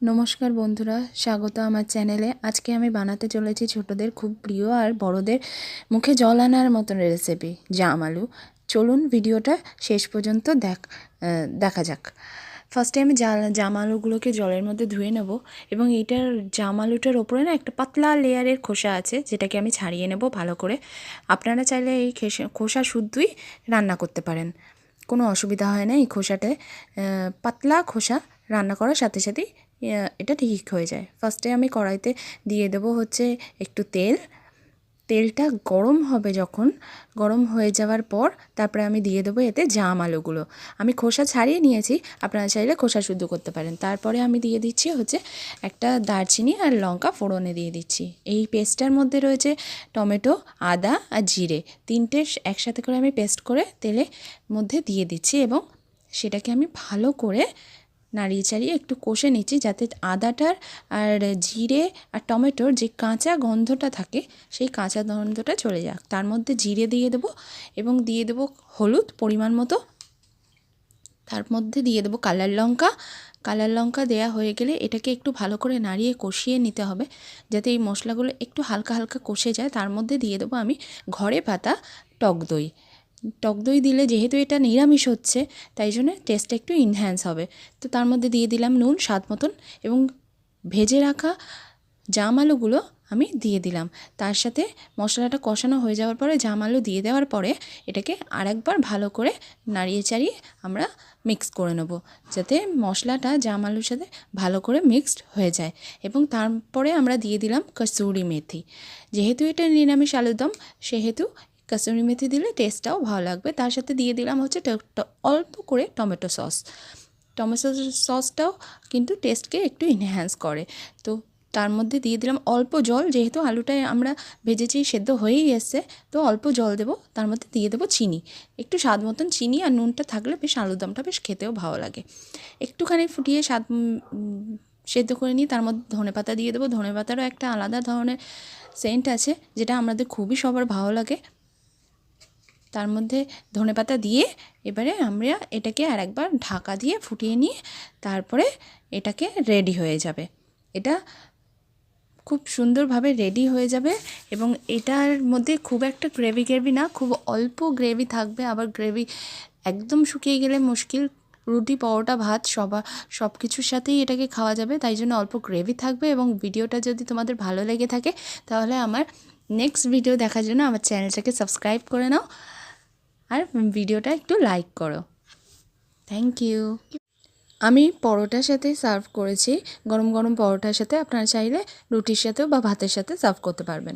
নমস্কার বন্ধুরা, স্বাগত আমার চ্যানেলে। আজকে আমি বানাতে চলেছি ছোটদের খুব প্রিয় আর বড়দের মুখে জল আনার মতন রেসিপি জাম আলু। চলুন ভিডিওটা শেষ পর্যন্ত দেখা যাক। ফার্স্টে আমি জাম আলুগুলোকে জলের মধ্যে ধুয়ে নেব এবং এইটার জাম আলুটার ওপরে না একটা পাতলা লেয়ারের খোসা আছে, যেটাকে আমি ছাড়িয়ে নেব ভালো করে। আপনারা চাইলে এই খোসা শুদ্ধই রান্না করতে পারেন, কোনো অসুবিধা হয় না। এই খোসাটায় পাতলা খোসা রান্না করার সাথে সাথেই এটা ঠিক হয়ে যায়। ফার্স্টে আমি কড়াইতে দিয়ে দেবো হচ্ছে একটু তেলটা গরম হবে, যখন গরম হয়ে যাওয়ার পর তারপরে আমি দিয়ে দেবো এতে জাম আলুগুলো। আমি খোসা ছাড়িয়ে নিয়েছি, আপনারা চাইলে খোসা শুদ্ধ করতে পারেন। তারপরে আমি দিয়ে দিচ্ছি হচ্ছে একটা দারচিনি আর লঙ্কা ফোড়নে দিয়ে দিচ্ছি। এই পেস্টটার মধ্যে রয়েছে টমেটো, আদা আর জিরে, তিনটে একসাথে করে আমি পেস্ট করে তেলের মধ্যে দিয়ে দিচ্ছি এবং সেটাকে আমি ভালো করে নাড়িয়ে চাড়িয়ে একটু কষে নিচ্ছি, যাতে আদাটার আর জিরে আর টমেটোর যে কাঁচা গন্ধটা থাকে সেই কাঁচা গন্ধটা চলে যাক। তার মধ্যে জিরে দিয়ে দেবো এবং দিয়ে দেবো হলুদ পরিমাণ মতো। তার মধ্যে দিয়ে দেবো কালার লঙ্কা দেয়া হয়ে গেলে এটাকে একটু ভালো করে নাড়িয়ে কষিয়ে নিতে হবে, যাতে এই মশলাগুলো একটু হালকা হালকা কষে যায়। তার মধ্যে দিয়ে দেবো আমি ঘরে পাতা টক দই দিলে, যেহেতু এটা নিরামিষ হচ্ছে, তাই জন্য টেস্টটা একটু ইনহ্যান্স হবে। তো তার মধ্যে দিয়ে দিলাম নুন স্বাদ মতন এবং ভেজে রাখা জাম আলুগুলো আমি দিয়ে দিলাম। তার সাথে মশলাটা কষানো হয়ে যাওয়ার পরে জাম আলু দিয়ে দেওয়ার পরে এটাকে আরেকবার ভালো করে নাড়িয়ে চাড়িয়ে আমরা মিক্স করে নেব, যাতে মশলাটা জাম আলুর সাথে ভালো করে মিক্সড হয়ে যায়। এবং তারপরে আমরা দিয়ে দিলাম কসুরি মেথি। যেহেতু এটা নিরামিষ আলুরদম, সেহেতু কসুরি মেথি দিলে টেস্টটাও ভালো লাগবে। তার সাথে দিয়ে দিলাম হচ্ছে অল্প করে টমেটো সসটাও কিন্তু টেস্টকে একটু এনহ্যান্স করে। তো তার মধ্যে দিয়ে দিলাম অল্প জল, যেহেতু আলুটাই আমরা ভেজেছি সেদ্ধ হয়েই এসছে, তো অল্প জল দেবো। তার মধ্যে দিয়ে দেবো চিনি, একটু স্বাদ মতন চিনি, আর নুনটা থাকলে বেশ আলুরদমটা বেশ খেতেও ভালো লাগে। একটুখানি ফুটিয়ে সেদ্ধ করে নিই। তার মধ্যে ধনেপাতা দিয়ে দেবো। ধনেপাতারও একটা আলাদা ধরনের সেন্ট আছে, যেটা আমাদের খুবই সবার ভালো লাগে। তার মধ্যে ধনেপাতা দিয়ে এবারে আমরা এটাকে আরেকবার ঢাকা দিয়ে ফুটিয়ে নিয়ে তারপরে এটাকে রেডি হয়ে যাবে। এটা খুব সুন্দরভাবে রেডি হয়ে যাবে এবং এটার মধ্যে খুব একটা গ্রেভি না, খুব অল্প গ্রেভি থাকবে। আবার গ্রেভি একদম শুকিয়ে গেলে মুশকিল, রুটি পরোটা ভাত সব কিছুর সাথেই এটাকে খাওয়া যাবে, তাই জন্য অল্প গ্রেভি থাকবে। এবং ভিডিওটা যদি তোমাদের ভালো লেগে থাকে তাহলে আমার নেক্সট ভিডিও দেখার জন্য আমার চ্যানেলটাকে সাবস্ক্রাইব করে নাও আর ভিডিওটা একটু লাইক করো। Thank you. আমি পরোটার সাথে সার্ভ করেছি, গরম গরম পরোটার সাথে। আপনারা চাইলে রুটির সাথেও বা ভাতের সাথে সার্ভ করতে পারবেন।